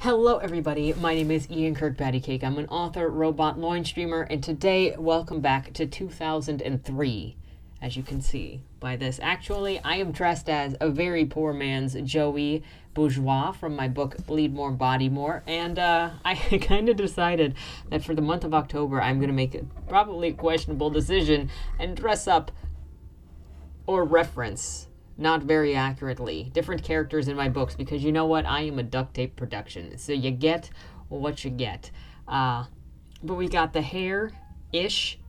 Hello everybody, my name is Ian Kirkpatrick. I'm an author, robot, loin streamer, and today, welcome back to 2003, as you can see by this. Actually, I am dressed as a very poor man's Joey Bourgeois from my book Bleed More, Body More, and I kind of decided that for the month of October, I'm going to make a probably questionable decision and dress up or reference not very accurately different characters in my books, because you know what, I am a duct tape production, so you get what you get. But we got the hair ish,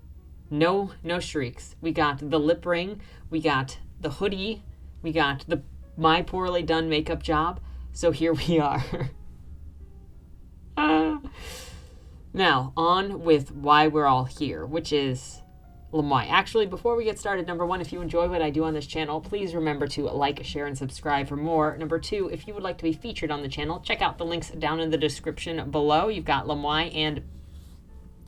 no streaks, we got the lip ring, we got the hoodie, we got my poorly done makeup job, so here we are. Now on with why we're all here, which is Mae. Actually, before we get started, number one, if you enjoy what I do on this channel, please remember to like, share, and subscribe for more. Number two, if you would like to be featured on the channel, check out the links down in the description below. You've got Mae and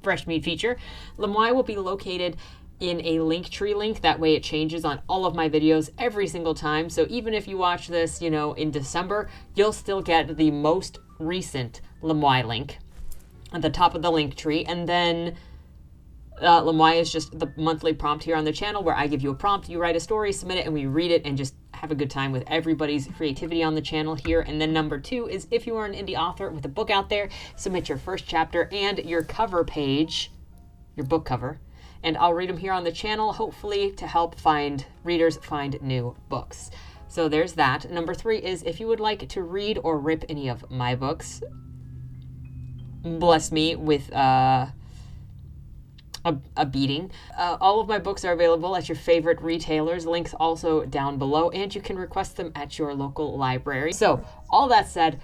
Fresh Meat feature. Mae will be located in a Linktree link. That way it changes on all of my videos every single time. So even if you watch this, in December, you'll still get the most recent Mae link at the top of the Linktree. And then Mae is just the monthly prompt here on the channel, where I give you a prompt, you write a story, submit it, and we read it and just have a good time with everybody's creativity on the channel here. And then number two is, if you are an indie author with a book out there, submit your first chapter and your cover page, your book cover, and I'll read them here on the channel, hopefully to help readers find new books. So there's that. Number three is, if you would like to read or rip any of my books, bless me with a beating. All of my books are available at your favorite retailers, links also down below, and you can request them at your local library. So all that said,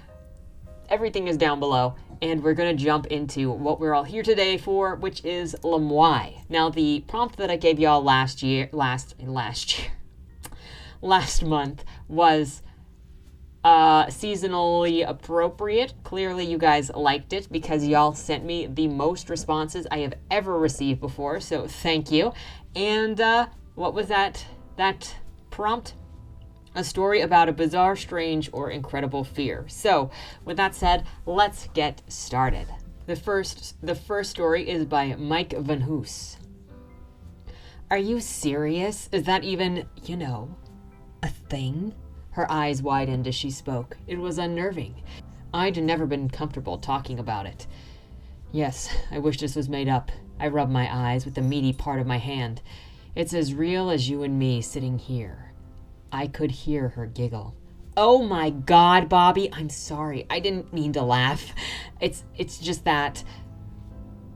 everything is down below, and we're going to jump into what we're all here today for, which is Mae. Now, the prompt that I gave y'all last month was seasonally appropriate. Clearly you guys liked it, because y'all sent me the most responses I have ever received before, so thank you. And what was that prompt? A story about a bizarre, strange, or incredible fear. So with that said, let's get started. The first story is by Mike Vanhoose. Are you serious? Is that even, a thing? Her eyes widened as she spoke. It was unnerving. I'd never been comfortable talking about it. Yes, I wish this was made up. I rubbed my eyes with the meaty part of my hand. It's as real as you and me sitting here. I could hear her giggle. Oh my God, Bobby, I'm sorry. I didn't mean to laugh. It's just that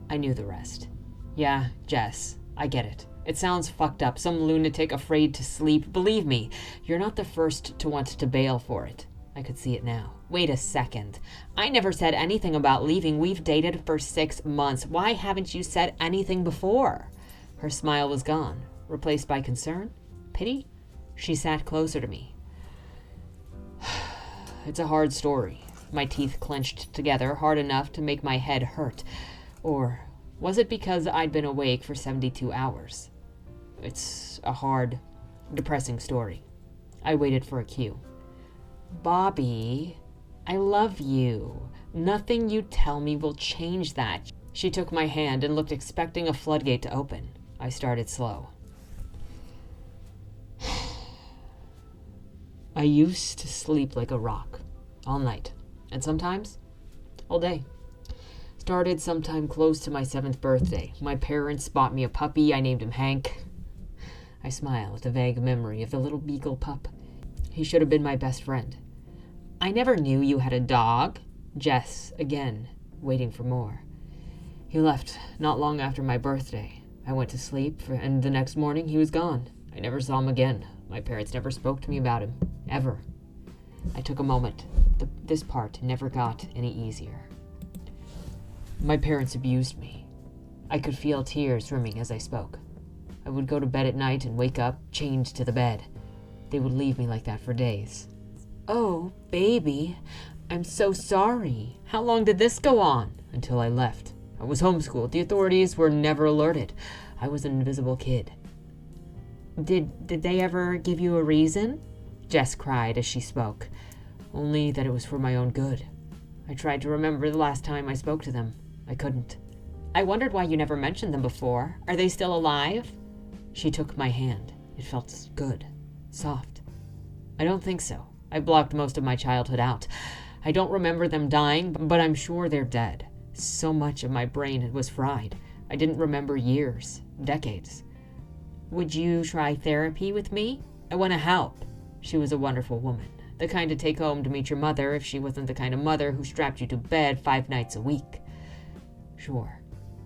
I knew the rest. Yeah, Jess, I get it. It sounds fucked up, some lunatic afraid to sleep. Believe me, you're not the first to want to bail for it. I could see it now. Wait a second. I never said anything about leaving. We've dated for 6 months. Why haven't you said anything before? Her smile was gone, replaced by concern, pity. She sat closer to me. It's a hard story. My teeth clenched together hard enough to make my head hurt. Or was it because I'd been awake for 72 hours? It's a hard, depressing story. I waited for a cue. Bobby, I love you. Nothing you tell me will change that. She took my hand and looked, expecting a floodgate to open. I started slow. I used to sleep like a rock, all night, and sometimes all day. Started sometime close to my 7th birthday. My parents bought me a puppy. I named him Hank. I smile at the vague memory of the little beagle pup. He should have been my best friend. I never knew you had a dog. Jess, again, waiting for more. He left not long after my birthday. I went to sleep, and the next morning he was gone. I never saw him again. My parents never spoke to me about him, ever. I took a moment. This part never got any easier. My parents abused me. I could feel tears rimming as I spoke. I would go to bed at night and wake up chained to the bed. They would leave me like that for days. Oh, baby, I'm so sorry. How long did this go on? Until I left. I was homeschooled. The authorities were never alerted. I was an invisible kid. Did they ever give you a reason? Jess cried as she spoke. Only that it was for my own good. I tried to remember the last time I spoke to them. I couldn't. I wondered why you never mentioned them before. Are they still alive? She took my hand. It felt good. Soft. I don't think so. I blocked most of my childhood out. I don't remember them dying, but I'm sure they're dead. So much of my brain was fried. I didn't remember years, decades. Would you try therapy with me? I want to help. She was a wonderful woman. The kind to take home to meet your mother if she wasn't the kind of mother who strapped you to bed 5 nights a week. Sure.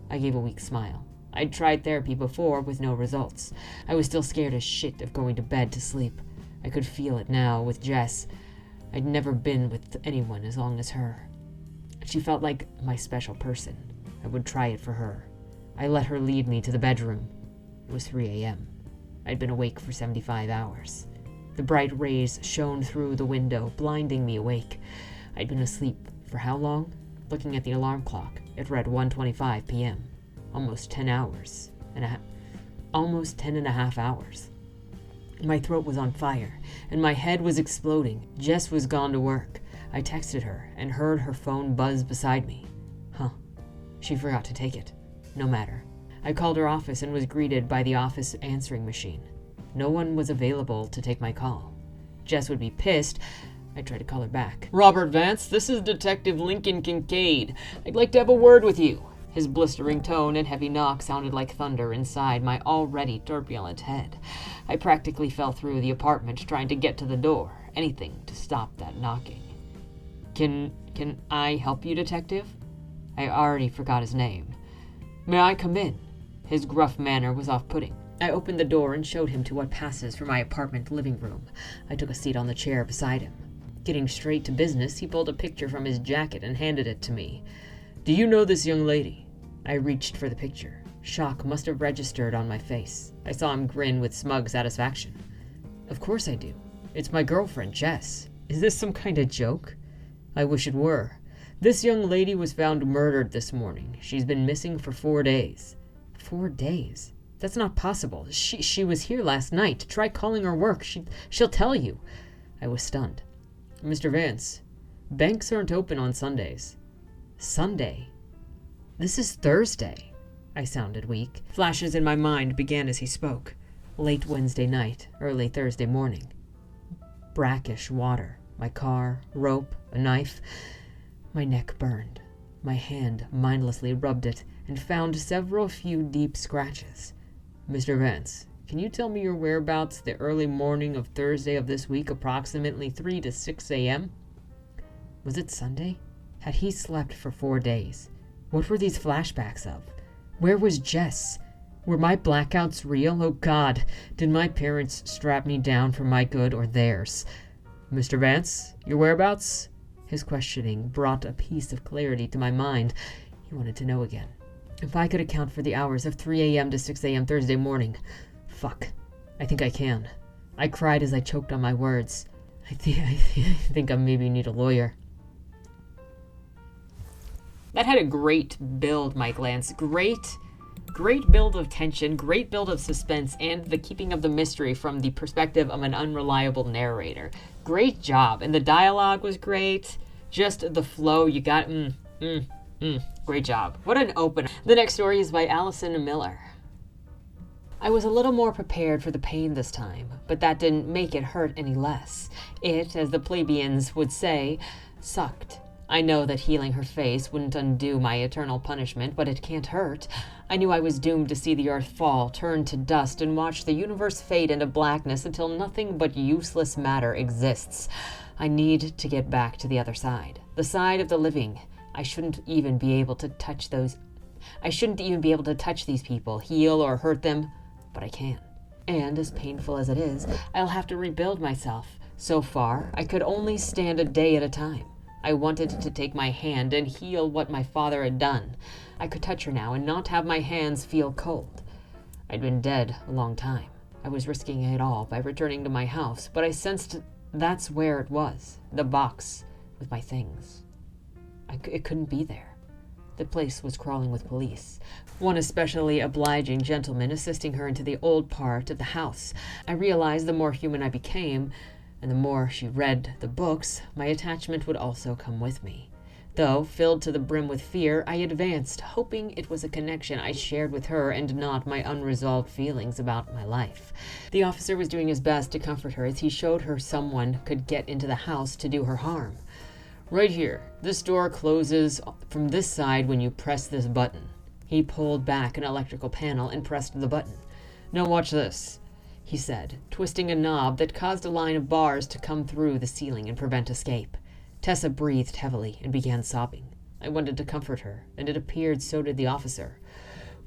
I gave a weak smile. I'd tried therapy before with no results. I was still scared as shit of going to bed to sleep. I could feel it now with Jess. I'd never been with anyone as long as her. She felt like my special person. I would try it for her. I let her lead me to the bedroom. It was 3 a.m. I'd been awake for 75 hours. The bright rays shone through the window, blinding me awake. I'd been asleep for how long? Looking at the alarm clock, it read 1:25 p.m. Almost 10 hours. Almost 10 and a half hours. My throat was on fire, and my head was exploding. Jess was gone to work. I texted her and heard her phone buzz beside me. She forgot to take it. No matter. I called her office and was greeted by the office answering machine. No one was available to take my call. Jess would be pissed. I tried to call her back. Robert Vance, this is Detective Lincoln Kincaid. I'd like to have a word with you. His blistering tone and heavy knock sounded like thunder inside my already turbulent head. I practically fell through the apartment trying to get to the door. Anything to stop that knocking. Can I help you, Detective? I already forgot his name. May I come in? His gruff manner was off-putting. I opened the door and showed him to what passes for my apartment living room. I took a seat on the chair beside him. Getting straight to business, he pulled a picture from his jacket and handed it to me. Do you know this young lady? I reached for the picture. Shock must have registered on my face. I saw him grin with smug satisfaction. Of course I do. It's my girlfriend, Jess. Is this some kind of joke? I wish it were. This young lady was found murdered this morning. She's been missing for 4 days. 4 days? That's not possible. She was here last night. Try calling her work. She'll tell you. I was stunned. Mr. Vance, banks aren't open on Sundays. Sunday? This is Thursday. I sounded weak. Flashes in my mind began as he spoke. Late Wednesday night, early Thursday morning. Brackish water. My car, rope, a knife. My neck burned. My hand mindlessly rubbed it and found several few deep scratches. Mr. Vance, can you tell me your whereabouts the early morning of Thursday of this week, approximately 3 to 6 a.m.? Was it Sunday? Had he slept for 4 days? What were these flashbacks of? Where was Jess? Were my blackouts real? Oh God, did my parents strap me down for my good or theirs? Mr. Vance, your whereabouts? His questioning brought a piece of clarity to my mind. He wanted to know again. If I could account for the hours of 3 a.m. to 6 a.m. Thursday morning. Fuck. I think I can. I cried as I choked on my words. I think I maybe need a lawyer. That had a great build, Mike Lance. Great build of tension, great build of suspense, and the keeping of the mystery from the perspective of an unreliable narrator. Great job. And the dialogue was great. Just the flow, you got, great job. What an opener. The next story is by Allison Miller. I was a little more prepared for the pain this time, but that didn't make it hurt any less. It, as the plebeians would say, sucked. I know that healing her face wouldn't undo my eternal punishment, but it can't hurt. I knew I was doomed to see the earth fall, turn to dust, and watch the universe fade into blackness until nothing but useless matter exists. I need to get back to the other side, the side of the living. I shouldn't even be able to touch these people, heal or hurt them, but I can. And as painful as it is, I'll have to rebuild myself. So far, I could only stand a day at a time. I wanted to take my hand and heal what my father had done. I could touch her now and not have my hands feel cold. I'd been dead a long time. I was risking it all by returning to my house, but I sensed that's where it was, the box with my things. It couldn't be there. The place was crawling with police. One especially obliging gentleman assisting her into the old part of the house. I realized the more human I became, and the more she read the books, my attachment would also come with me. Though, filled to the brim with fear, I advanced, hoping it was a connection I shared with her and not my unresolved feelings about my life. The officer was doing his best to comfort her as he showed her someone could get into the house to do her harm. "Right here. This door closes from this side when you press this button." He pulled back an electrical panel and pressed the button. "Now watch this," he said, twisting a knob that caused a line of bars to come through the ceiling and prevent escape. Tessa breathed heavily and began sobbing. I wanted to comfort her, and it appeared so did the officer.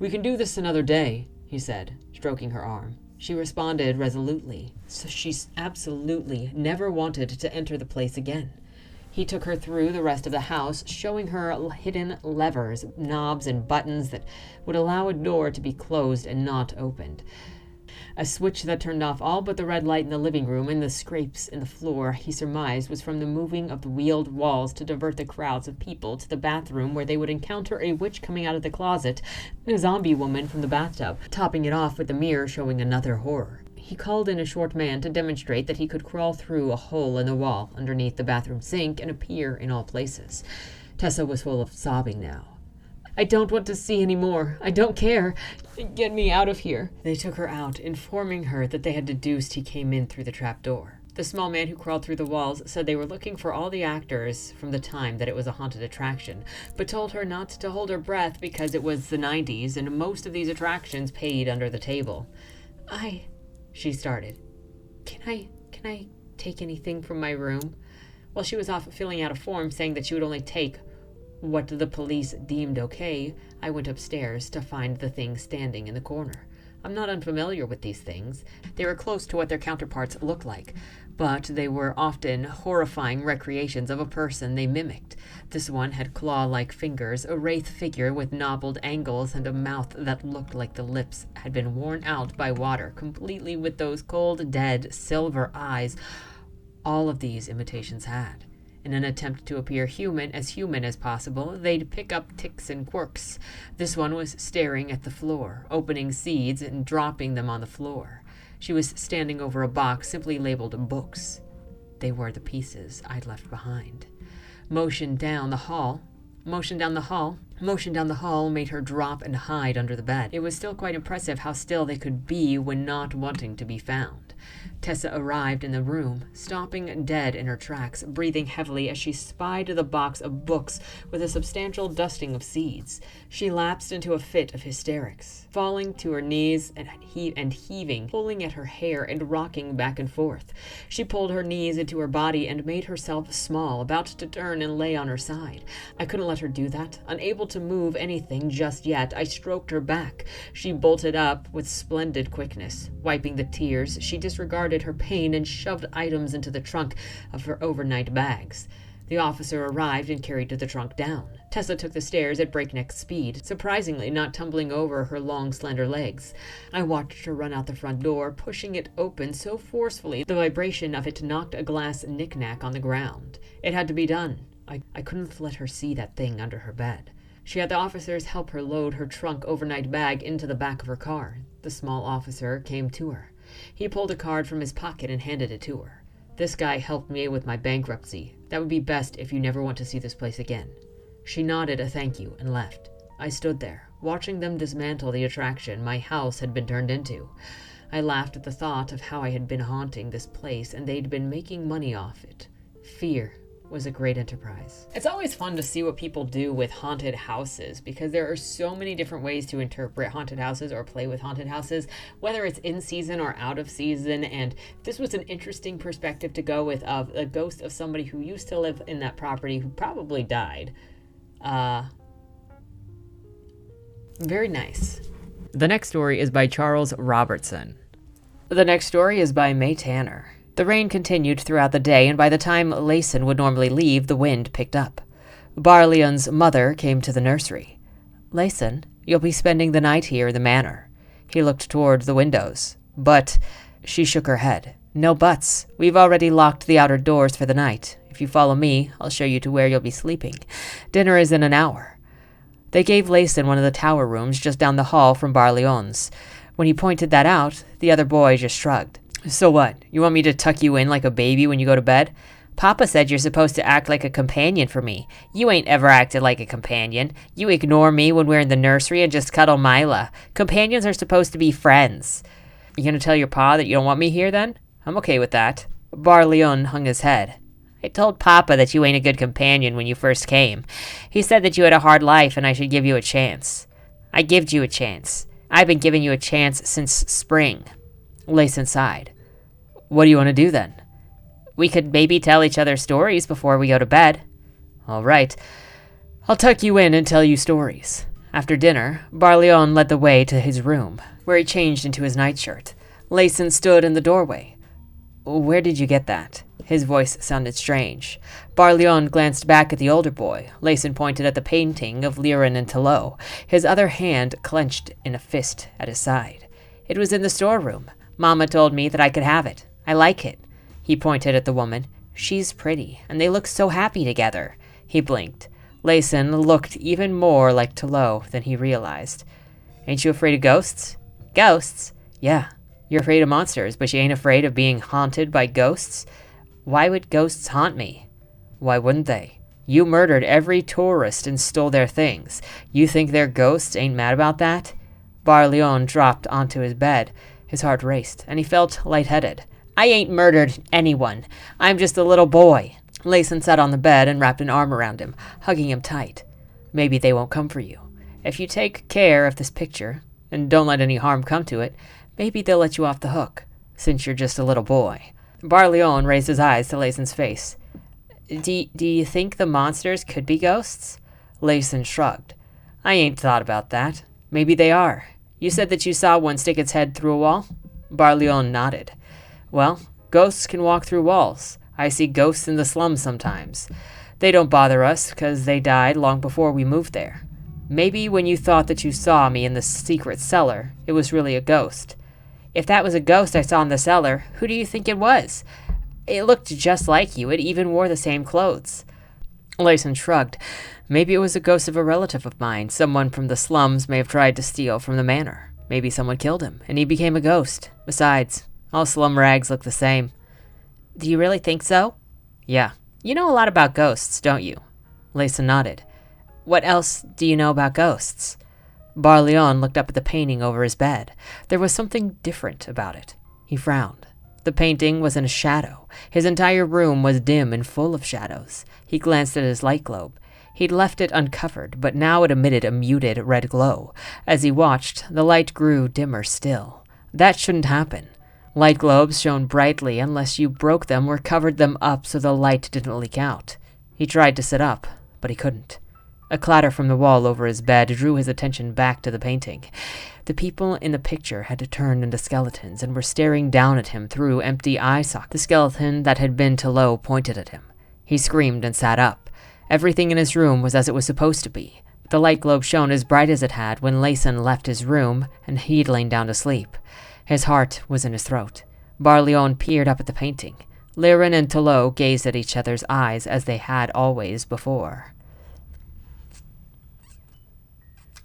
"We can do this another day," he said, stroking her arm. She responded resolutely, so she absolutely never wanted to enter the place again. He took her through the rest of the house, showing her hidden levers, knobs, and buttons that would allow a door to be closed and not opened. A switch that turned off all but the red light in the living room, and the scrapes in the floor he surmised was from the moving of the wheeled walls to divert the crowds of people to the bathroom where they would encounter a witch coming out of the closet and a zombie woman from the bathtub, topping it off with the mirror showing another horror. He called in a short man to demonstrate that he could crawl through a hole in the wall underneath the bathroom sink and appear in all places. Tessa was full of sobbing now. "I don't want to see any more. I don't care. Get me out of here." They took her out, informing her that they had deduced he came in through the trap door. The small man who crawled through the walls said they were looking for all the actors from the time that it was a haunted attraction, but told her not to hold her breath because it was the 90s and most of these attractions paid under the table. She started. Can I take anything from my room?" While she was off filling out a form saying that she would only take what the police deemed okay, I went upstairs to find the thing standing in the corner. I'm not unfamiliar with these things. They were close to what their counterparts looked like, but they were often horrifying recreations of a person they mimicked. This one had claw-like fingers, a wraith figure with knobbled angles, and a mouth that looked like the lips had been worn out by water, completely with those cold, dead, silver eyes all of these imitations had. In an attempt to appear human as possible, they'd pick up ticks and quirks. This one was staring at the floor, opening seeds and dropping them on the floor. She was standing over a box simply labeled books. They were the pieces I'd left behind. Motion down the hall made her drop and hide under the bed. It was still quite impressive how still they could be when not wanting to be found. Tessa arrived in the room, stopping dead in her tracks, breathing heavily as she spied the box of books with a substantial dusting of seeds. She lapsed into a fit of hysterics, falling to her knees and heaving, pulling at her hair and rocking back and forth. She pulled her knees into her body and made herself small, about to turn and lay on her side. I couldn't let her do that. Unable to move anything just yet, I stroked her back. She bolted up with splendid quickness. Wiping the tears, she disregarded her pain and shoved items into the trunk of her overnight bags. The officer arrived and carried the trunk down. Tessa took the stairs at breakneck speed, surprisingly not tumbling over her long, slender legs. I watched her run out the front door, pushing it open so forcefully the vibration of it knocked a glass knick-knack on the ground. It had to be done. I couldn't let her see that thing under her bed. She had the officers help her load her trunk overnight bag into the back of her car. The small officer came to her. He pulled a card from his pocket and handed it to her. "This guy helped me with my bankruptcy. That would be best if you never want to see this place again." She nodded a thank you and left. I stood there, watching them dismantle the attraction my house had been turned into. I laughed at the thought of how I had been haunting this place and they'd been making money off it. Fear was a great enterprise. It's always fun to see what people do with haunted houses because there are so many different ways to interpret haunted houses or play with haunted houses, whether it's in season or out of season, and this was an interesting perspective to go with of a ghost of somebody who used to live in that property who probably died. Very nice. The next story is by Charles Robertson. The next story is by Mae Tanner. The rain continued throughout the day, and by the time Layson would normally leave, the wind picked up. Barleon's mother came to the nursery. "Layson, you'll be spending the night here in the manor." He looked toward the windows. "But—" She shook her head. "No buts. We've already locked the outer doors for the night. If you follow me, I'll show you to where you'll be sleeping. Dinner is in an hour." They gave Layson one of the tower rooms just down the hall from Barleon's. When he pointed that out, the other boy just shrugged. "So what? You want me to tuck you in like a baby when you go to bed?" Papa said you're supposed to act like a companion for me. You ain't ever acted like a companion. You ignore me when we're in the nursery and just cuddle Mila. Companions are supposed to be friends. You gonna tell your pa that you don't want me here then? I'm okay with that. Bar Leon hung his head. I told Papa that you ain't a good companion when you first came. He said that you had a hard life and I should give you a chance. I gived you a chance. I've been giving you a chance since spring. Layson sighed. What do you want to do then? We could maybe tell each other stories before we go to bed. All right. I'll tuck you in and tell you stories. After dinner, Bar Leon led the way to his room, where he changed into his nightshirt. Layson stood in the doorway. Where did you get that? His voice sounded strange. Bar Leon glanced back at the older boy. Layson pointed at the painting of Liren and Talo, his other hand clenched in a fist at his side. It was in the storeroom. Mama told me that I could have it. I like it. He pointed at the woman. She's pretty, and they look so happy together. He blinked. Layson looked even more like Talo than he realized. Ain't you afraid of ghosts? Ghosts? Yeah. You're afraid of monsters, but you ain't afraid of being haunted by ghosts? Why would ghosts haunt me? Why wouldn't they? You murdered every tourist and stole their things. You think their ghosts ain't mad about that? Bar Leon dropped onto his bed. His heart raced, and he felt lightheaded. I ain't murdered anyone. I'm just a little boy. Layson sat on the bed and wrapped an arm around him, hugging him tight. Maybe they won't come for you. If you take care of this picture, and don't let any harm come to it, maybe they'll let you off the hook, since you're just a little boy. Bar Leon raised his eyes to Layson's face. Do you think the monsters could be ghosts? Layson shrugged. I ain't thought about that. Maybe they are. You said that you saw one stick its head through a wall? Bar Leon nodded. Well, ghosts can walk through walls. I see ghosts in the slums sometimes. They don't bother us, because they died long before we moved there. Maybe when you thought that you saw me in the secret cellar, it was really a ghost. If that was a ghost I saw in the cellar, who do you think it was? It looked just like you. It even wore the same clothes. Layson shrugged. Maybe it was a ghost of a relative of mine. Someone from the slums may have tried to steal from the manor. Maybe someone killed him, and he became a ghost. Besides, all slum rags look the same. Do you really think so? Yeah. You know a lot about ghosts, don't you? Layson nodded. What else do you know about ghosts? Bar Leon looked up at the painting over his bed. There was something different about it. He frowned. The painting was in a shadow. His entire room was dim and full of shadows. He glanced at his light globe. He'd left it uncovered, but now it emitted a muted red glow. As he watched, the light grew dimmer still. That shouldn't happen. Light globes shone brightly unless you broke them or covered them up so the light didn't leak out. He tried to sit up, but he couldn't. A clatter from the wall over his bed drew his attention back to the painting. The people in the picture had turned into skeletons and were staring down at him through empty eye sockets. The skeleton that had been Talo pointed at him. He screamed and sat up. Everything in his room was as it was supposed to be. The light globe shone as bright as it had when Layson left his room and he'd lain down to sleep. His heart was in his throat. Bar Leon peered up at the painting. Liren and Talo gazed at each other's eyes as they had always before.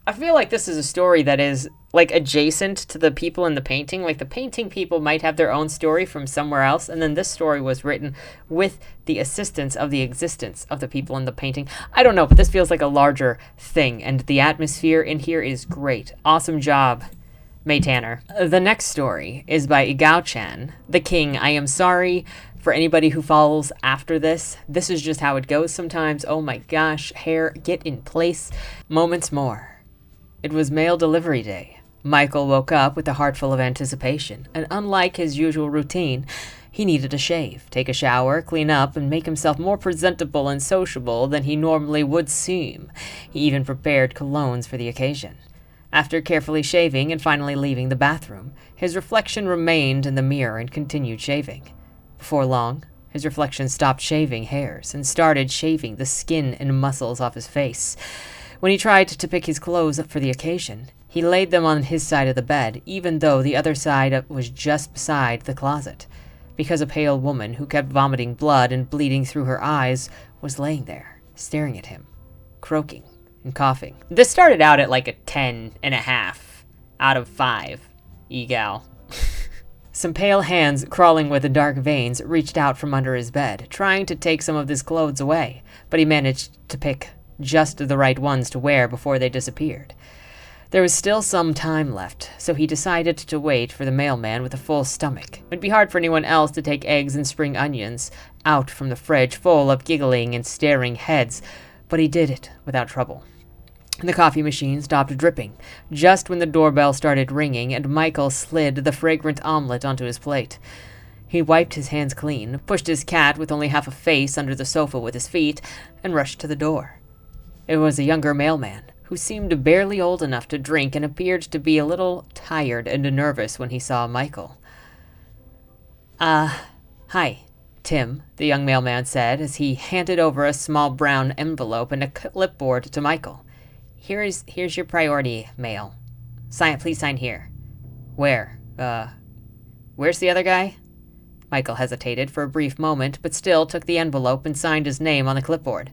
I feel like this is a story that is, like, adjacent to the people in the painting. Like, the painting people might have their own story from somewhere else, and then this story was written with the assistance of the existence of the people in the painting. I don't know, but this feels like a larger thing, and the atmosphere in here is great. Awesome job, Mae Tanner. The next story is by Egao Chan, The King. I am sorry for anybody who follows after this. This is just how it goes sometimes. Oh my gosh, hair, get in place. Moments more. It was mail delivery day. Michael woke up with a heart full of anticipation, and unlike his usual routine, he needed a shave, take a shower, clean up, and make himself more presentable and sociable than he normally would seem. He even prepared colognes for the occasion. After carefully shaving and finally leaving the bathroom, his reflection remained in the mirror and continued shaving. Before long, his reflection stopped shaving hairs and started shaving the skin and muscles off his face. When he tried to pick his clothes up for the occasion, he laid them on his side of the bed, even though the other side was just beside the closet, because a pale woman who kept vomiting blood and bleeding through her eyes was laying there, staring at him, croaking and coughing. This started out at like a 10.5 out of 5, Egao. Some pale hands, crawling with dark veins, reached out from under his bed, trying to take some of his clothes away, but he managed to pick just the right ones to wear before they disappeared. There was still some time left, so he decided to wait for the mailman with a full stomach. It'd be hard for anyone else to take eggs and spring onions out from the fridge full of giggling and staring heads, but he did it without trouble. The coffee machine stopped dripping just when the doorbell started ringing and Michael slid the fragrant omelet onto his plate. He wiped his hands clean, pushed his cat with only half a face under the sofa with his feet, and rushed to the door. It was a younger mailman who seemed barely old enough to drink and appeared to be a little tired and nervous when he saw Michael. Hi, Tim, the young mailman said as he handed over a small brown envelope and a clipboard to Michael. Here's your priority mail. Please sign here. Where? Where's the other guy? Michael hesitated for a brief moment, but still took the envelope and signed his name on the clipboard.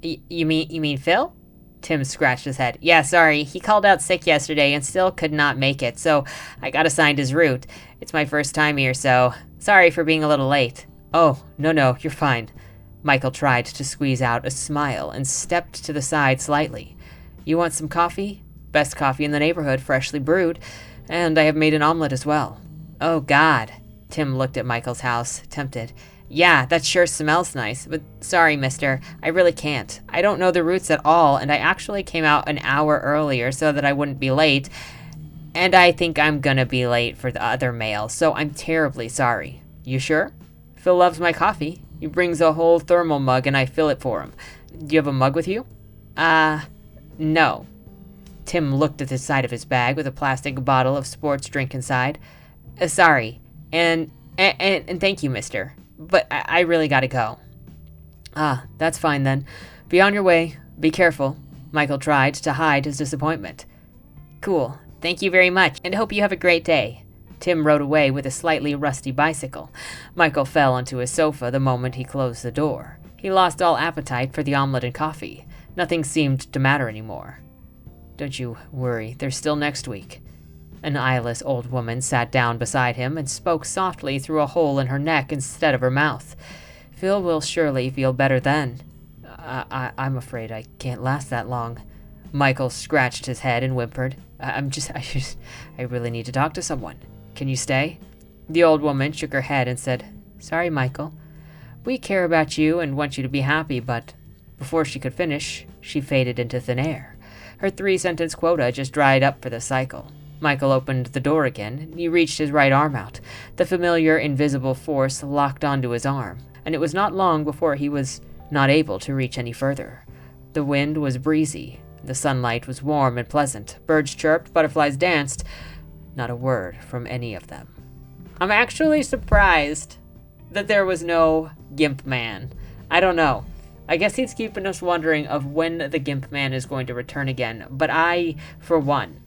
You mean Phil? Tim scratched his head. Yeah, sorry. He called out sick yesterday and still could not make it, so I got assigned his route. It's my first time here, so sorry for being a little late. Oh, no, you're fine. Michael tried to squeeze out a smile and stepped to the side slightly. You want some coffee? Best coffee in the neighborhood, freshly brewed. And I have made an omelet as well. Oh, God. Tim looked at Michael's house, tempted. Yeah, that sure smells nice, but sorry, mister. I really can't. I don't know the routes at all, and I actually came out an hour earlier so that I wouldn't be late. And I think I'm gonna be late for the other mail, so I'm terribly sorry. You sure? Phil loves my coffee. He brings a whole thermal mug and I fill it for him. Do you have a mug with you? No. Tim looked at the side of his bag with a plastic bottle of sports drink inside. Sorry. And thank you, mister. But I really gotta go. That's fine then. Be on your way. Be careful. Michael tried to hide his disappointment. Cool. Thank you very much, and hope you have a great day. Tim rode away with a slightly rusty bicycle. Michael fell onto his sofa the moment he closed the door. He lost all appetite for the omelet and coffee. Nothing seemed to matter anymore. Don't you worry, they're still next week. An eyeless old woman sat down beside him and spoke softly through a hole in her neck instead of her mouth. Phil will surely feel better then. I'm afraid I can't last that long. Michael scratched his head and whimpered. I really need to talk to someone. Can you stay? The old woman shook her head and said, Sorry, Michael. We care about you and want you to be happy, but before she could finish, she faded into thin air. Her 3-sentence quota just dried up for the cycle. Michael opened the door again, and he reached his right arm out. The familiar invisible force locked onto his arm, and it was not long before he was not able to reach any further. The wind was breezy. The sunlight was warm and pleasant. Birds chirped, butterflies danced. Not a word from any of them. I'm actually surprised that there was no Gimp Man. I don't know. I guess he's keeping us wondering of when the Gimp Man is going to return again. But I, for one...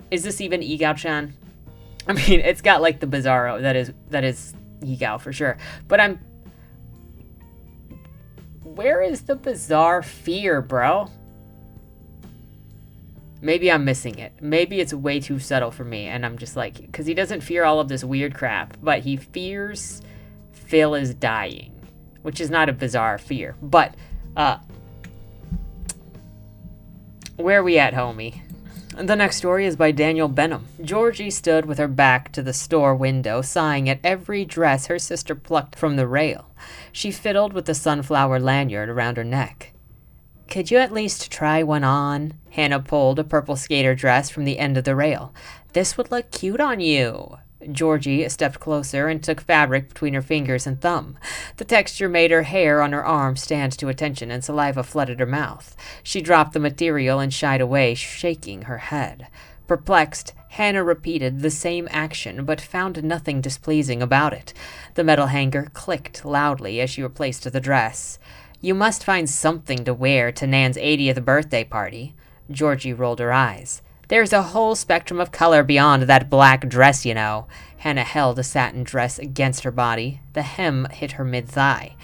Is this even Egao Chan? I mean, it's got like the Bizarro. That is Egao for sure. But where is the bizarre fear, bro? Maybe I'm missing it. Maybe it's way too subtle for me, and I'm just like... Because he doesn't fear all of this weird crap, but he fears Phil is dying. Which is not a bizarre fear. But, where are we at, homie? The next story is by Daniel Benham. Georgie stood with her back to the store window, sighing at every dress her sister plucked from the rail. She fiddled with the sunflower lanyard around her neck. Could you at least try one on? Hannah pulled a purple skater dress from the end of the rail. This would look cute on you. Georgie stepped closer and took fabric between her fingers and thumb. The texture made her hair on her arm stand to attention and saliva flooded her mouth. She dropped the material and shied away, shaking her head. Perplexed, Hannah repeated the same action, but found nothing displeasing about it. The metal hanger clicked loudly as she replaced the dress. You must find something to wear to Nan's 80th birthday party. Georgie rolled her eyes. There's a whole spectrum of color beyond that black dress, you know. Hannah held a satin dress against her body. The hem hit her mid-thigh.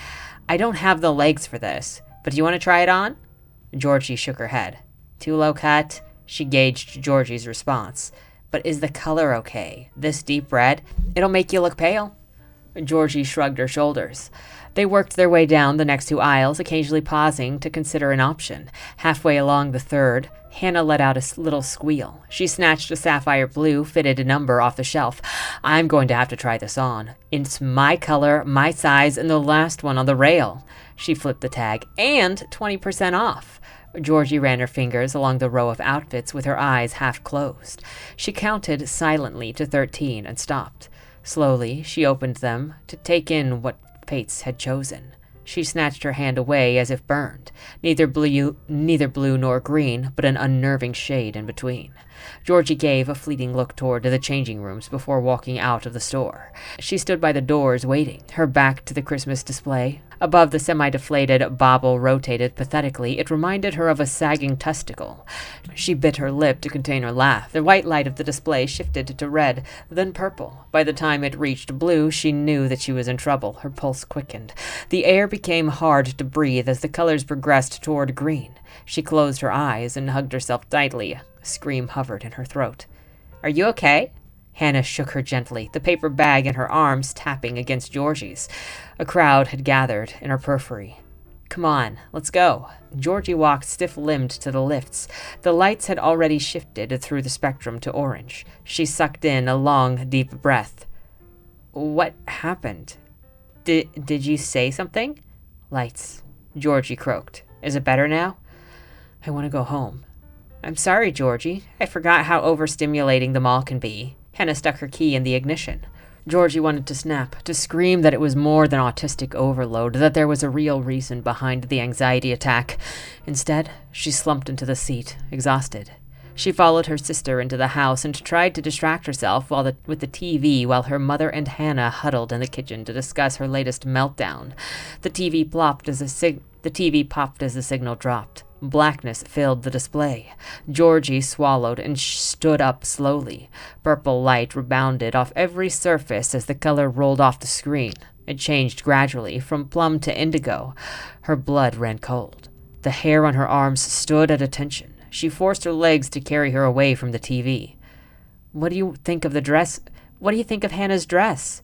I don't have the legs for this, but do you want to try it on? Georgie shook her head. Too low cut? She gauged Georgie's response. But is the color okay? This deep red? It'll make you look pale. Georgie shrugged her shoulders. They worked their way down the next 2 aisles, occasionally pausing to consider an option. Halfway along the third, Hannah let out a little squeal. She snatched a sapphire blue fitted number off the shelf. I'm going to have to try this on. It's my color, my size, and the last one on the rail. She flipped the tag. And 20% off. Georgie ran her fingers along the row of outfits with her eyes half closed. She counted silently to 13 and stopped. Slowly, she opened them to take in what fates had chosen. She snatched her hand away as if burned. Neither blue nor green, but an unnerving shade in between. Georgie gave a fleeting look toward the changing rooms before walking out of the store. She stood by the doors waiting, her back to the Christmas display. Above the semi-deflated bauble rotated pathetically, it reminded her of a sagging testicle. She bit her lip to contain her laugh. The white light of the display shifted to red, then purple. By the time it reached blue, she knew that she was in trouble. Her pulse quickened. The air became hard to breathe as the colors progressed toward green. She closed her eyes and hugged herself tightly. A scream hovered in her throat. Are you okay? Hannah shook her gently, the paper bag in her arms tapping against Georgie's. A crowd had gathered in her periphery. Come on, let's go. Georgie walked stiff-limbed to the lifts. The lights had already shifted through the spectrum to orange. She sucked in a long, deep breath. What happened? Did you say something? Lights. Georgie croaked. Is it better now? I want to go home. I'm sorry, Georgie. I forgot how overstimulating the mall can be. Hannah stuck her key in the ignition. Georgie wanted to snap, to scream that it was more than autistic overload, that there was a real reason behind the anxiety attack. Instead, she slumped into the seat, exhausted. She followed her sister into the house and tried to distract herself with the TV while her mother and Hannah huddled in the kitchen to discuss her latest meltdown. The TV popped as the signal dropped. Blackness filled the display. Georgie swallowed and stood up slowly. Purple light rebounded off every surface as the color rolled off the screen. It changed gradually from plum to indigo. Her blood ran cold. The hair on her arms stood at attention. She forced her legs to carry her away from the TV. What do you think of the dress? What do you think of Hannah's dress?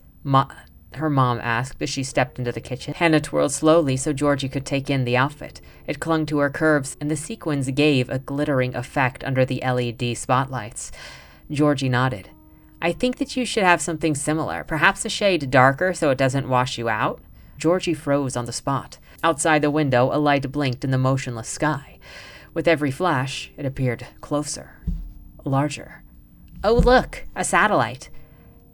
Her mom asked as she stepped into the kitchen. Hannah twirled slowly so Georgie could take in the outfit. It clung to her curves, and the sequins gave a glittering effect under the LED spotlights. Georgie nodded. I think that you should have something similar, perhaps a shade darker so it doesn't wash you out. Georgie froze on the spot. Outside the window, a light blinked in the motionless sky. With every flash, it appeared closer, larger. Oh, look, a satellite.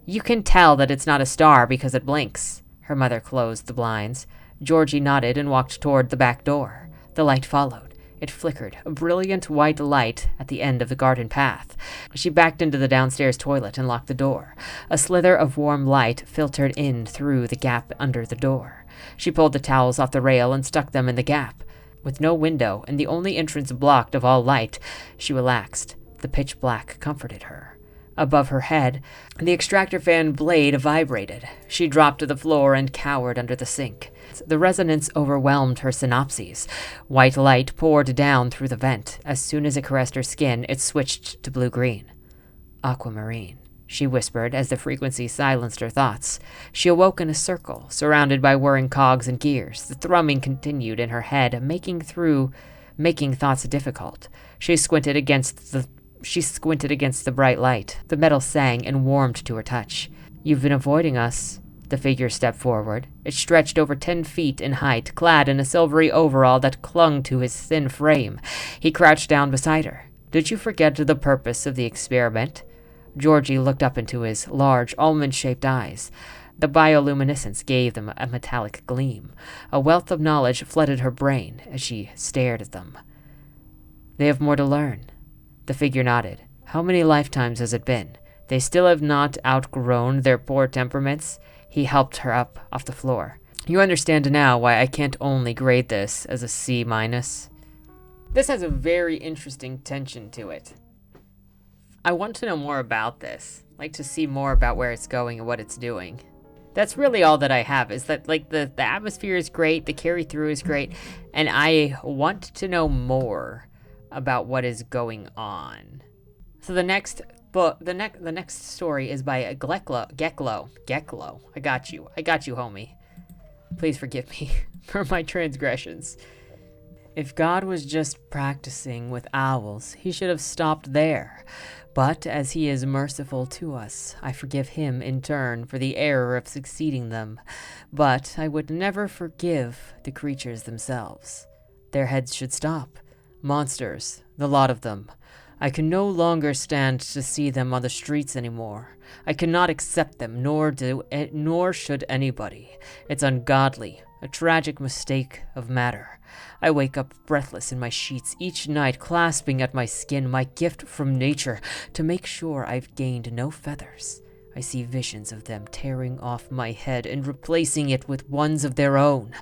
You can tell that it's not a star because it blinks. Her mother closed the blinds. Georgie nodded and walked toward the back door. The light followed. It flickered, a brilliant white light at the end of the garden path. She backed into the downstairs toilet and locked the door. A slither of warm light filtered in through the gap under the door. She pulled the towels off the rail and stuck them in the gap. With no window and the only entrance blocked of all light, she relaxed. The pitch black comforted her. Above her head, the extractor fan blade vibrated. She dropped to the floor and cowered under the sink. The resonance overwhelmed her synapses. White light poured down through the vent. As soon as it caressed her skin, it switched to blue-green. Aquamarine, she whispered as the frequency silenced her thoughts. She awoke in a circle, surrounded by whirring cogs and gears. The thrumming continued in her head, making thoughts difficult. She squinted against the bright light. The metal sang and warmed to her touch. You've been avoiding us. The figure stepped forward. It stretched over 10 feet in height, clad in a silvery overall that clung to his thin frame. He crouched down beside her. Did you forget the purpose of the experiment? Georgie looked up into his large, almond-shaped eyes. The bioluminescence gave them a metallic gleam. A wealth of knowledge flooded her brain as she stared at them. They have more to learn. The figure nodded. How many lifetimes has it been? They still have not outgrown their poor temperaments? He helped her up off the floor. You understand now why I can't only grade this as a C-. This has a very interesting tension to it. I want to know more about this. Like to see more about where it's going and what it's doing. That's really all that I have, is that like the atmosphere is great, the carry-through is great, and I want to know more about what is going on. So the next But the next story is by Gecklo. I got you, homie. Please forgive me for my transgressions. If God was just practicing with owls, he should have stopped there. But as he is merciful to us, I forgive him in turn for the error of succeeding them. But I would never forgive the creatures themselves. Their heads should stop. Monsters, the lot of them. I can no longer stand to see them on the streets anymore. I cannot accept them, nor should anybody. It's ungodly, a tragic mistake of matter. I wake up breathless in my sheets each night, clasping at my skin, my gift from nature, to make sure I've gained no feathers. I see visions of them tearing off my head and replacing it with ones of their own.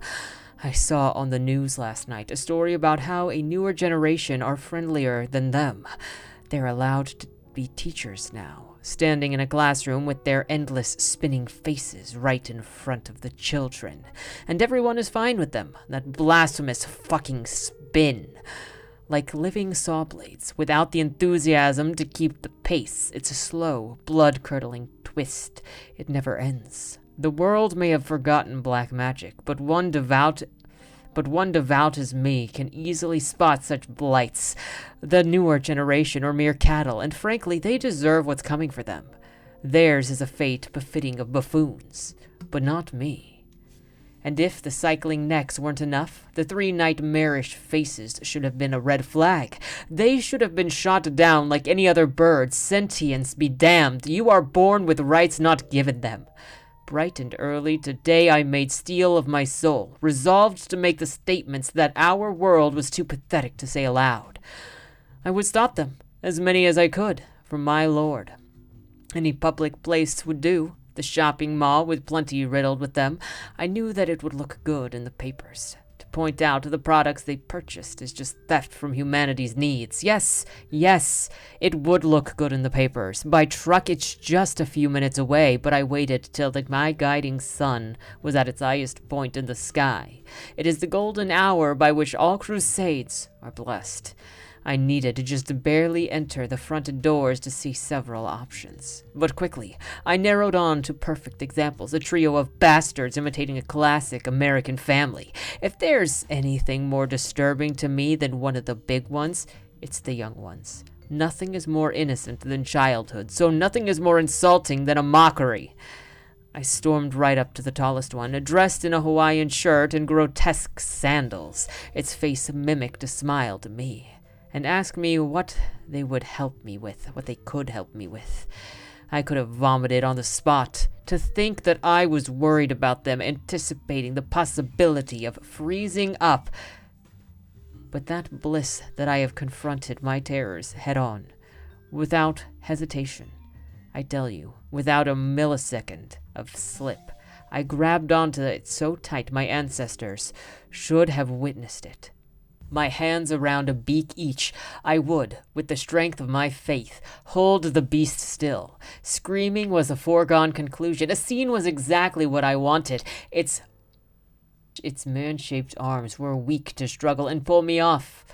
I saw on the news last night a story about how a newer generation are friendlier than them. They're allowed to be teachers now, standing in a classroom with their endless spinning faces right in front of the children. And everyone is fine with them, that blasphemous fucking spin. Like living saw blades, without the enthusiasm to keep the pace. It's a slow, blood-curdling twist. It never ends. The world may have forgotten black magic, but one devout as me can easily spot such blights. The newer generation are mere cattle, and frankly, they deserve what's coming for them. Theirs is a fate befitting of buffoons, but not me. And if the cycling necks weren't enough, the 3 nightmarish faces should have been a red flag. They should have been shot down like any other bird. Sentience be damned. You are born with rights not given them. Bright and early today I made steel of my soul, resolved to make the statements that our world was too pathetic to say aloud. I would stop them, as many as I could, from my lord. Any public place would do, the shopping mall with plenty riddled with them. I knew that it would look good in the papers. To point out the products they purchased is just theft from humanity's needs. Yes, it would look good in the papers. By truck, it's just a few minutes away, but I waited till my guiding sun was at its highest point in the sky. It is the golden hour by which all crusades are blessed. I needed to just barely enter the front doors to see several options. But quickly, I narrowed on to perfect examples, a trio of bastards imitating a classic American family. If there's anything more disturbing to me than one of the big ones, it's the young ones. Nothing is more innocent than childhood, so nothing is more insulting than a mockery. I stormed right up to the tallest one, dressed in a Hawaiian shirt and grotesque sandals. Its face mimicked a smile to me, and asked me what they could help me with. I could have vomited on the spot. To think that I was worried about them, anticipating the possibility of freezing up. But that bliss that I have confronted my terrors head on, without hesitation. I tell you, without a millisecond of slip. I grabbed onto it so tight my ancestors should have witnessed it. My hands around a beak each, I would, with the strength of my faith, hold the beast still. Screaming was a foregone conclusion. A scene was exactly what I wanted. Its man-shaped arms were weak to struggle and pull me off.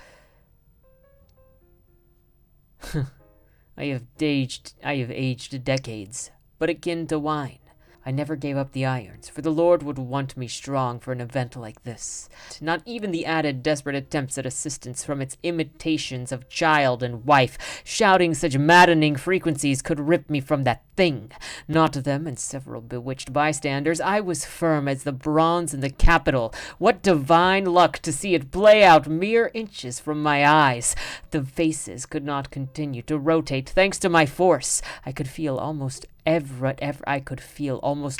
I have aged decades, but akin to wine. I never gave up the irons, for the Lord would want me strong for an event like this. Not even the added desperate attempts at assistance from its imitations of child and wife, shouting such maddening frequencies, could rip me from that thing. Not them and several bewitched bystanders. I was firm as the bronze in the Capitol. What divine luck to see it play out mere inches from my eyes. The faces could not continue to rotate thanks to my force. I could feel almost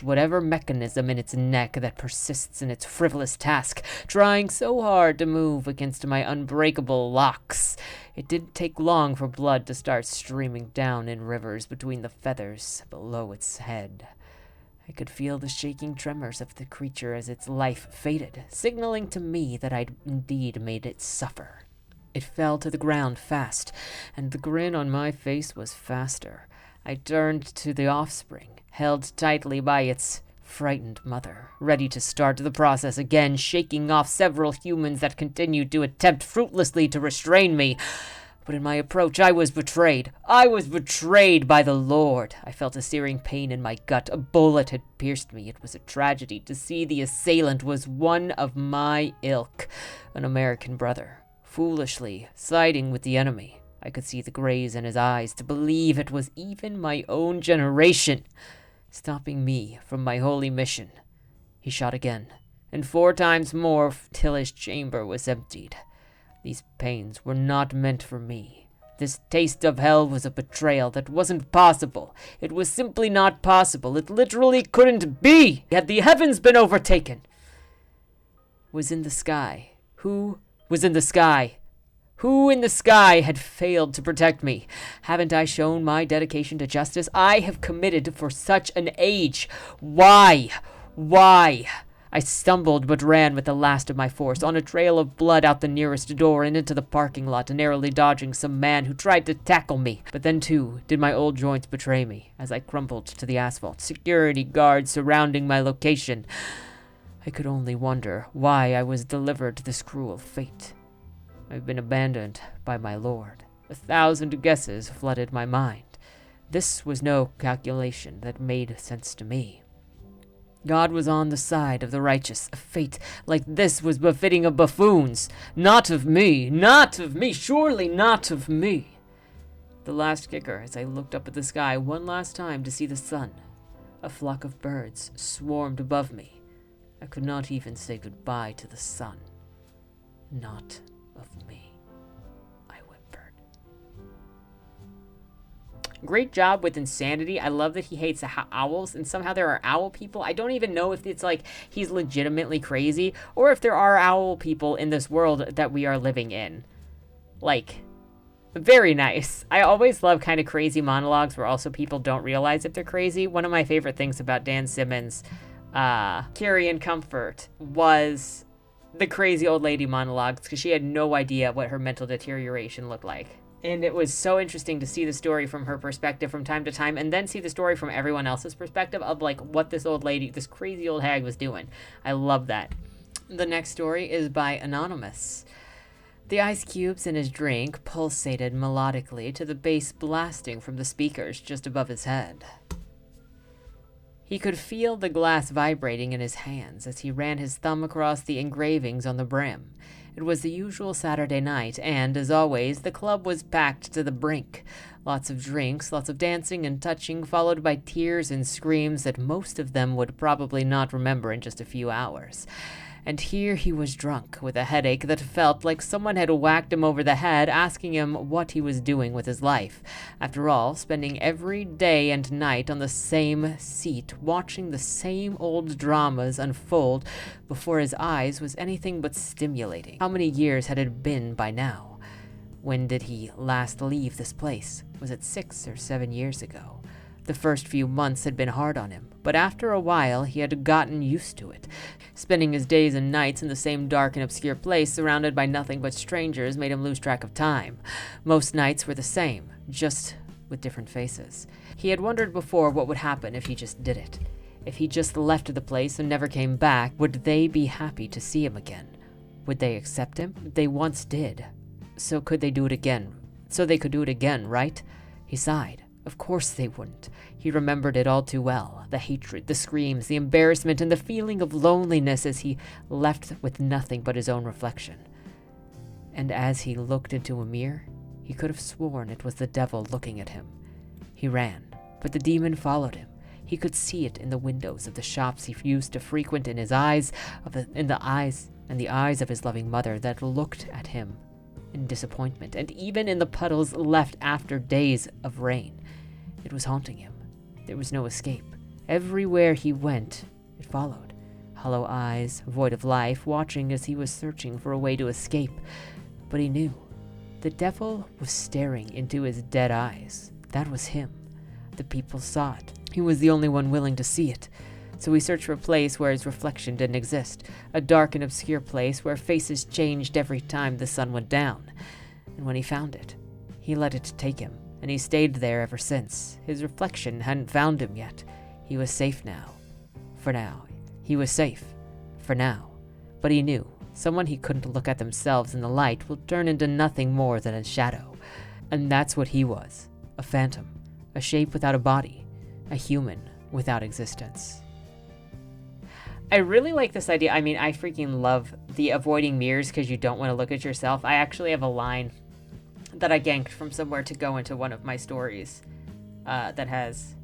whatever mechanism in its neck that persists in its frivolous task, trying so hard to move against my unbreakable locks. It didn't take long for blood to start streaming down in rivers between the feathers below its head. I could feel the shaking tremors of the creature as its life faded, signaling to me that I'd indeed made it suffer. It fell to the ground fast, and the grin on my face was faster. I turned to the offspring, held tightly by its frightened mother, ready to start the process again, shaking off several humans that continued to attempt fruitlessly to restrain me. But in my approach, I was betrayed. I was betrayed by the Lord. I felt a searing pain in my gut. A bullet had pierced me. It was a tragedy to see the assailant was one of my ilk, an American brother, foolishly siding with the enemy. I could see the graze in his eyes, to believe it was even my own generation, stopping me from my holy mission. He shot again, and 4 times more till his chamber was emptied. These pains were not meant for me. This taste of hell was a betrayal that wasn't possible. It was simply not possible. It literally couldn't be. Had the heavens been overtaken? Was in the sky. Who was in the sky? Who in the sky had failed to protect me? Haven't I shown my dedication to justice? I have committed for such an age. Why? Why? I stumbled but ran with the last of my force, on a trail of blood out the nearest door and into the parking lot, narrowly dodging some man who tried to tackle me. But then, too, did my old joints betray me, as I crumpled to the asphalt, security guards surrounding my location. I could only wonder why I was delivered to this cruel fate. I've been abandoned by my Lord. 1,000 guesses flooded my mind. This was no calculation that made sense to me. God was on the side of the righteous. A fate like this was befitting of buffoons. Not of me. Not of me. Surely not of me. The last kicker, as I looked up at the sky one last time to see the sun. A flock of birds swarmed above me. I could not even say goodbye to the sun. Not of me, I whimpered. Great job with insanity. I love that he hates owls, and somehow there are owl people. I don't even know if it's like he's legitimately crazy, or if there are owl people in this world that we are living in. Like, very nice. I always love kind of crazy monologues where also people don't realize if they're crazy. One of my favorite things about Dan Simmons' Carrie and Comfort was the crazy old lady monologues, because she had no idea what her mental deterioration looked like. And it was so interesting to see the story from her perspective from time to time, and then see the story from everyone else's perspective of like what this old lady, this crazy old hag was doing. I love that. The next story is by Anonymous. The ice cubes in his drink pulsated melodically to the bass blasting from the speakers just above his head. He could feel the glass vibrating in his hands as he ran his thumb across the engravings on the brim. It was the usual Saturday night, and, as always, the club was packed to the brink. Lots of drinks, lots of dancing and touching, followed by tears and screams that most of them would probably not remember in just a few hours. And here he was drunk, with a headache that felt like someone had whacked him over the head, asking him what he was doing with his life. After all, spending every day and night on the same seat, watching the same old dramas unfold before his eyes was anything but stimulating. How many years had it been by now? When did he last leave this place? Was it 6 or 7 years ago? The first few months had been hard on him, but after a while he had gotten used to it. Spending his days and nights in the same dark and obscure place, surrounded by nothing but strangers, made him lose track of time. Most nights were the same, just with different faces. He had wondered before what would happen if he just did it. If he just left the place and never came back, would they be happy to see him again? Would they accept him? They once did. So could they do it again? So they could do it again, right? He sighed. Of course they wouldn't. He remembered it all too well. The hatred, the screams, the embarrassment, and the feeling of loneliness as he left with nothing but his own reflection. And as he looked into a mirror, he could have sworn it was the devil looking at him. He ran, but the demon followed him. He could see it in the windows of the shops he used to frequent, in his eyes, in the eyes of his loving mother that looked at him in disappointment, and even in the puddles left after days of rain. It was haunting him. There was no escape. Everywhere he went, it followed. Hollow eyes, void of life, watching as he was searching for a way to escape. But he knew. The devil was staring into his dead eyes. That was him. The people saw it. He was the only one willing to see it. So he searched for a place where his reflection didn't exist, a dark and obscure place where faces changed every time the sun went down. And when he found it, he let it take him, and he stayed there ever since. His reflection hadn't found him yet. He was safe now. For now. He was safe. For now. But he knew, someone he couldn't look at themselves in the light will turn into nothing more than a shadow. And that's what he was. A phantom. A shape without a body. A human without existence. I really like this idea. I mean, I freaking love the avoiding mirrors because you don't want to look at yourself. I actually have a line that I ganked from somewhere to go into one of my stories that has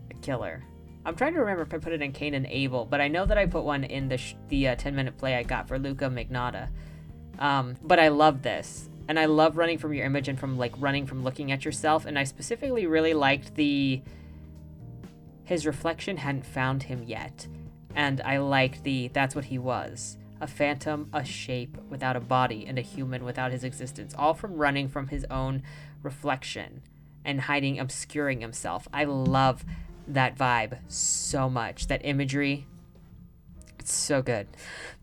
a killer. I'm trying to remember if I put it in Cain and Abel, but I know that I put one in the 10-minute play I got for Luca Magnotta. But I love this. And I love running from your image and from running from looking at yourself. And I specifically really liked his reflection hadn't found him yet. And I liked that's what he was. A phantom, a shape without a body, and a human without his existence. All from running from his own reflection and hiding, obscuring himself. I love that vibe so much. That imagery, it's so good.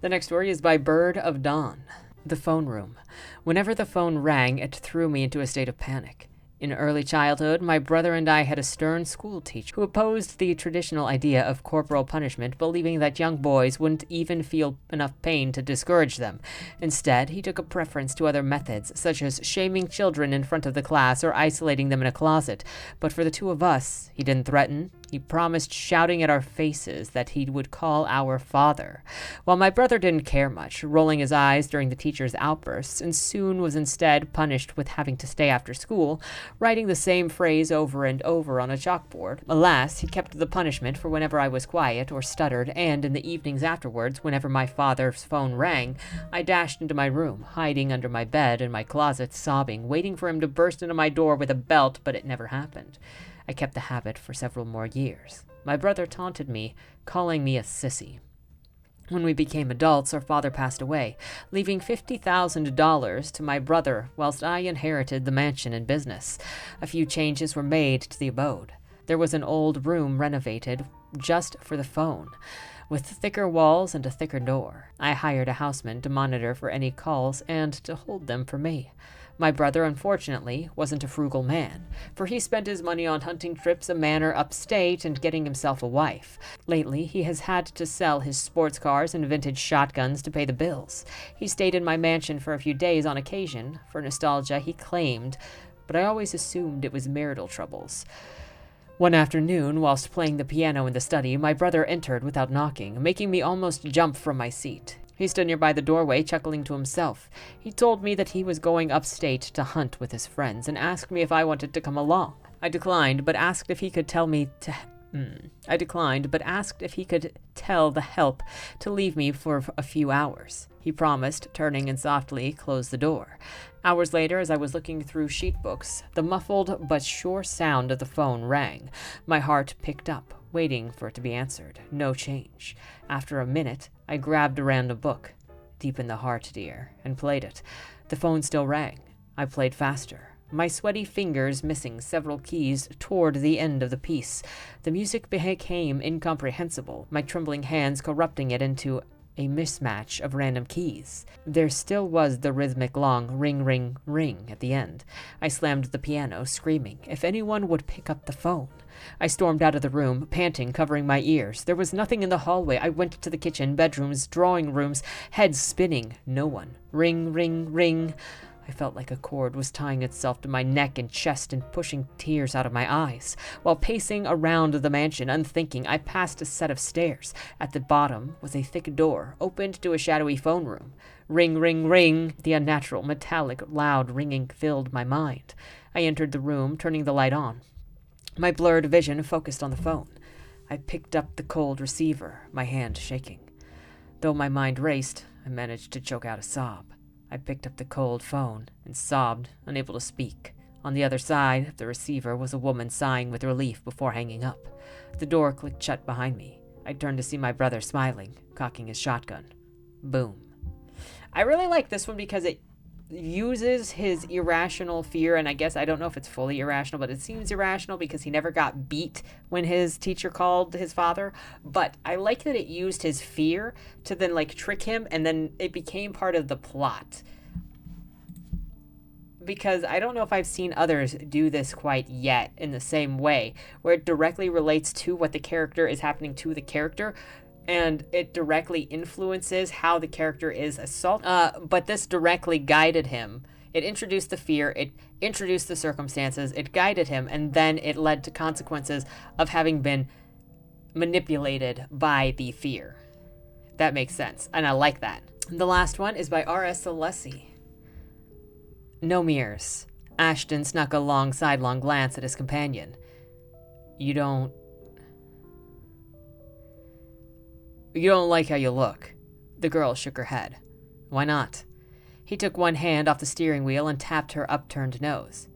The next story is by Bird of Dawn. The phone room. Whenever the phone rang, it threw me into a state of panic. In early childhood, my brother and I had a stern school teacher who opposed the traditional idea of corporal punishment, believing that young boys wouldn't even feel enough pain to discourage them. Instead, he took a preference to other methods, such as shaming children in front of the class or isolating them in a closet. But for the two of us, he didn't threaten. He promised, shouting at our faces, that he would call our father. While my brother didn't care much, rolling his eyes during the teacher's outbursts, and soon was instead punished with having to stay after school, writing the same phrase over and over on a chalkboard. Alas, he kept the punishment for whenever I was quiet or stuttered, and in the evenings afterwards, whenever my father's phone rang, I dashed into my room, hiding under my bed and my closet, sobbing, waiting for him to burst into my door with a belt, but it never happened. I kept the habit for several more years. My brother taunted me, calling me a sissy. When we became adults, our father passed away, leaving $50,000 to my brother, whilst I inherited the mansion and business. A few changes were made to the abode. There was an old room renovated just for the phone, with thicker walls and a thicker door. I hired a houseman to monitor for any calls and to hold them for me. My brother, unfortunately, wasn't a frugal man, for he spent his money on hunting trips, a manor upstate, and getting himself a wife. Lately, he has had to sell his sports cars and vintage shotguns to pay the bills. He stayed in my mansion for a few days on occasion, for nostalgia, he claimed, but I always assumed it was marital troubles. One afternoon, whilst playing the piano in the study, my brother entered without knocking, making me almost jump from my seat. He stood nearby the doorway, chuckling to himself. He told me that he was going upstate to hunt with his friends and asked me if I wanted to come along. I declined, but asked if he could tell the help to leave me for a few hours. He promised, turning and softly closed the door. Hours later, as I was looking through sheet books, the muffled but sure sound of the phone rang. My heart picked up, waiting for it to be answered. No change. After a minute, I grabbed a random book, Deep in the Heart, Dear, and played it. The phone still rang. I played faster, my sweaty fingers missing several keys toward the end of the piece. The music became incomprehensible, my trembling hands corrupting it into a mismatch of random keys. There still was the rhythmic long ring, ring, ring at the end. I slammed the piano, screaming, if anyone would pick up the phone. I stormed out of the room, panting, covering my ears. There was nothing in the hallway. I went to the kitchen, bedrooms, drawing rooms, head spinning. No one. Ring, ring, ring. I felt like a cord was tying itself to my neck and chest and pushing tears out of my eyes. While pacing around the mansion, unthinking, I passed a set of stairs. At the bottom was a thick door, opened to a shadowy phone room. Ring, ring, ring. The unnatural, metallic, loud ringing filled my mind. I entered the room, turning the light on. My blurred vision focused on the phone. I picked up the cold receiver, my hand shaking. Though my mind raced, I managed to choke out a sob. I picked up the cold phone and sobbed, unable to speak. On the other side of the receiver was a woman sighing with relief before hanging up. The door clicked shut behind me. I turned to see my brother smiling, cocking his shotgun. Boom. I really like this one because it uses his irrational fear, and I guess I don't know if it's fully irrational, but it seems irrational because he never got beat when his teacher called his father. But I like that it used his fear to then trick him, and then it became part of the plot. Because I don't know if I've seen others do this quite yet in the same way, where it directly relates to what the character is happening to the character, and it directly influences how the character is assaulted. But this directly guided him It introduced the fear, it introduced the circumstances, it guided him, and then it led to consequences of having been manipulated by the fear. That makes sense, and I like that. The last one is by R.S. Alessi. No mirrors. Ashton snuck a long sidelong glance at his companion. You don't like how you look. The girl shook her head. Why not? He took one hand off the steering wheel and tapped her upturned nose.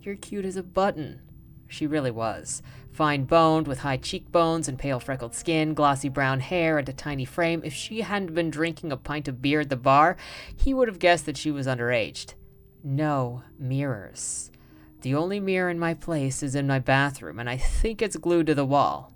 You're cute as a button. She really was. Fine-boned, with high cheekbones and pale freckled skin, glossy brown hair, and a tiny frame. If she hadn't been drinking a pint of beer at the bar, he would have guessed that she was underaged. No mirrors. The only mirror in my place is in my bathroom, and I think it's glued to the wall.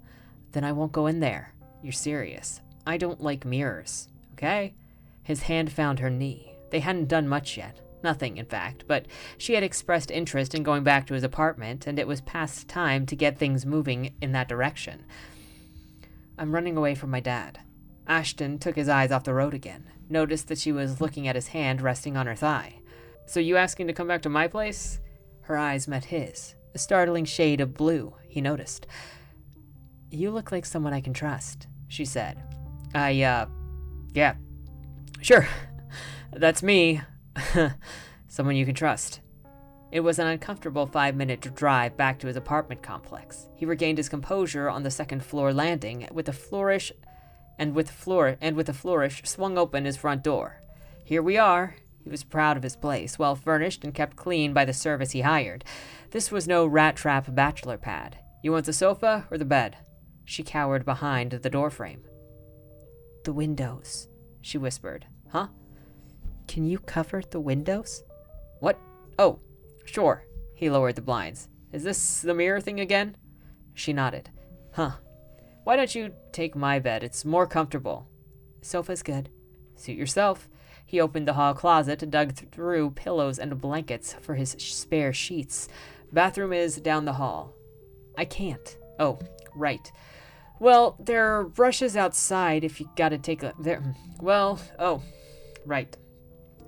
Then I won't go in there. You're serious. I don't like mirrors, okay? His hand found her knee. They hadn't done much yet. Nothing, in fact, but she had expressed interest in going back to his apartment, and it was past time to get things moving in that direction. I'm running away from my dad. Ashton took his eyes off the road again, noticed that she was looking at his hand resting on her thigh. So you asking to come back to my place? Her eyes met his, a startling shade of blue, he noticed. You look like someone I can trust, she said. Yeah, sure. That's me. Someone you can trust. It was an uncomfortable 5-minute drive back to his apartment complex. He regained his composure on the second-floor landing with a flourish, swung open his front door. Here we are. He was proud of his place, well furnished and kept clean by the service he hired. This was no rat trap bachelor pad. You want the sofa or the bed? She cowered behind the doorframe. The windows, she whispered. Huh? Can you cover the windows? What? Oh, sure. He lowered the blinds. Is this the mirror thing again? She nodded. Huh. Why don't you take my bed? It's more comfortable. Sofa's good. Suit yourself. He opened the hall closet and dug through pillows and blankets for his spare sheets. Bathroom is down the hall. I can't. Oh, right. Well, there are brushes outside if you gotta take a... right.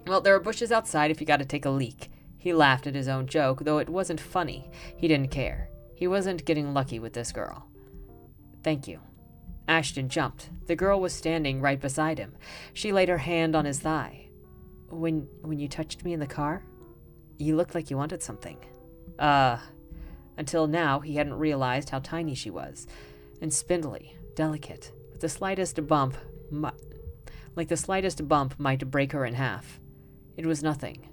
Well, there are bushes outside if you gotta take a leak. He laughed at his own joke, though it wasn't funny. He didn't care. He wasn't getting lucky with this girl. Thank you. Ashton jumped. The girl was standing right beside him. She laid her hand on his thigh. When you touched me in the car, you looked like you wanted something. Until now, he hadn't realized how tiny she was. And spindly, delicate, with the slightest bump, like the slightest bump might break her in half. It was nothing.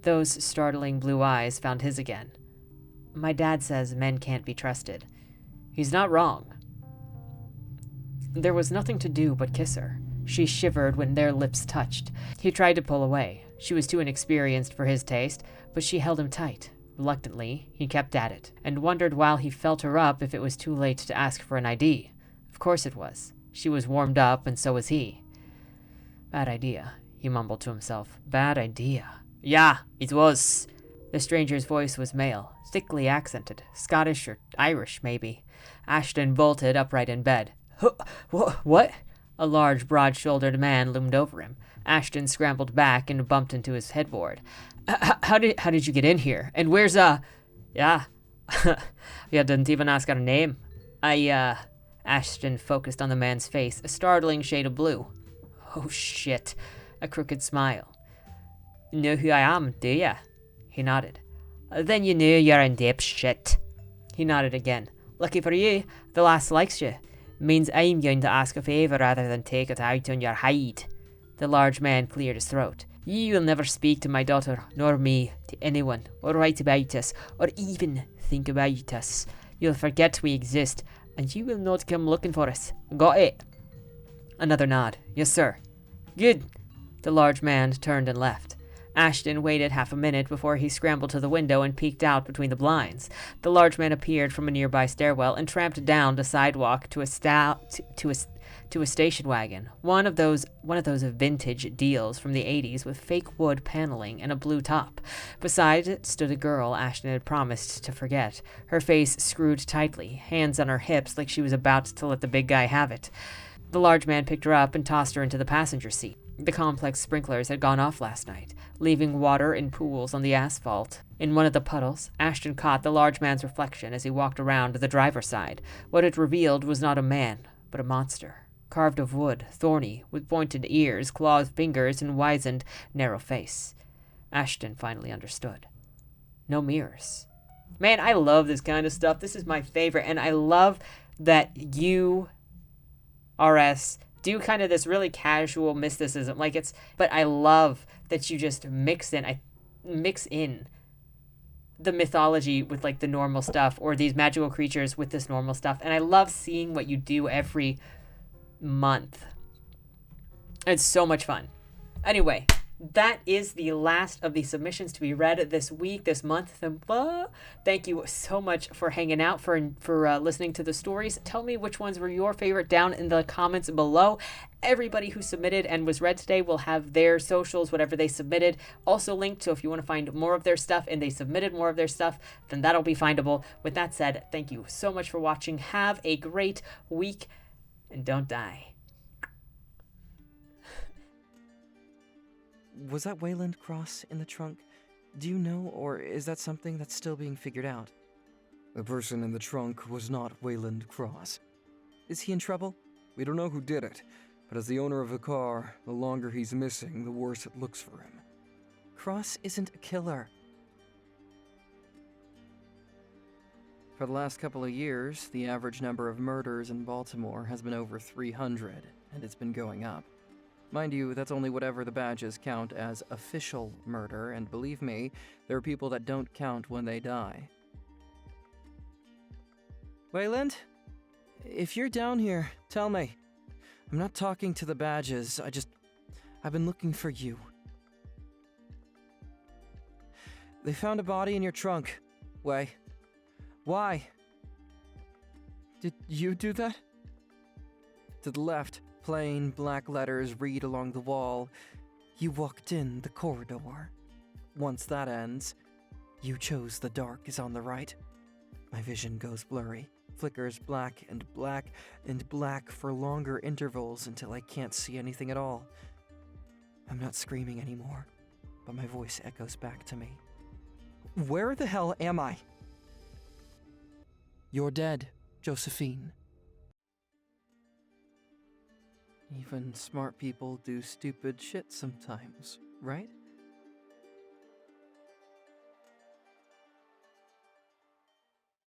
Those startling blue eyes found his again. My dad says men can't be trusted. He's not wrong. There was nothing to do but kiss her. She shivered when their lips touched. He tried to pull away. She was too inexperienced for his taste, but she held him tight. Reluctantly, he kept at it, and wondered while he felt her up if it was too late to ask for an ID. Of course it was. She was warmed up, and so was he. Bad idea, he mumbled to himself. Bad idea. Yeah, it was. The stranger's voice was male, thickly accented, Scottish or Irish, maybe. Ashton bolted upright in bed. What? A large, broad-shouldered man loomed over him. Ashton scrambled back and bumped into his headboard. How did you get in here? And where's, Yeah. You didn't even ask our name. Ashton focused on the man's face, a startling shade of blue. Oh, shit. A crooked smile. Know who I am, do ya? He nodded. Then you know you're in deep shit. He nodded again. Lucky for you, the lass likes you. Means I'm going to ask a favour rather than take it out on your hide. The large man cleared his throat. You will never speak to my daughter, nor me, to anyone, or write about us, or even think about us. You'll forget we exist, and you will not come looking for us. Got it? Another nod. Yes, sir. Good. The large man turned and left. Ashton waited half a minute before he scrambled to the window and peeked out between the blinds. The large man appeared from a nearby stairwell and tramped down the sidewalk to a station wagon, one of those vintage deals from the 80s with fake wood paneling and a blue top. Beside it stood a girl Ashton had promised to forget, her face screwed tightly, hands on her hips like she was about to let the big guy have it. The large man picked her up and tossed her into the passenger seat. The complex sprinklers had gone off last night, leaving water in pools on the asphalt. In one of the puddles, Ashton caught the large man's reflection as he walked around to the driver's side. What it revealed was not a man, but a monster. Carved of wood, thorny, with pointed ears, clawed fingers, and wizened, narrow face. Ashton finally understood. No mirrors. Man, I love this kind of stuff. This is my favorite, and I love that you, RS, do kind of this really casual mysticism. But I love that you just mix in the mythology with like the normal stuff, or these magical creatures with this normal stuff. And I love seeing what you do every month. It's so much fun. Anyway, that is the last of the submissions to be read this week, this month. Thank you so much for hanging out, for listening to the stories. Tell me which ones were your favorite down in the comments below. Everybody who submitted and was read today will have their socials, whatever they submitted, also linked. So if you want to find more of their stuff and they submitted more of their stuff, then that'll be findable. With that said, thank you so much for watching. Have a great week and don't die. Was that Wayland Cross in the trunk? Do you know, or is that something that's still being figured out? The person in the trunk was not Wayland Cross. Is he in trouble? We don't know who did it, but as the owner of the car, the longer he's missing, the worse it looks for him. Cross isn't a killer. For the last couple of years, the average number of murders in Baltimore has been over 300, and it's been going up. Mind you, that's only whatever the badges count as official murder, and believe me, there are people that don't count when they die. Wayland? If you're down here, tell me. I'm not talking to the badges, I've been looking for you. They found a body in your trunk. Why? Did you do that? To the left. Plain black letters read along the wall. You walked in the corridor. Once that ends, you chose the dark is on the right. My vision goes blurry, flickers black and black and black for longer intervals until I can't see anything at all. I'm not screaming anymore, but my voice echoes back to me. Where the hell am I? You're dead, Josephine. Even smart people do stupid shit sometimes, right?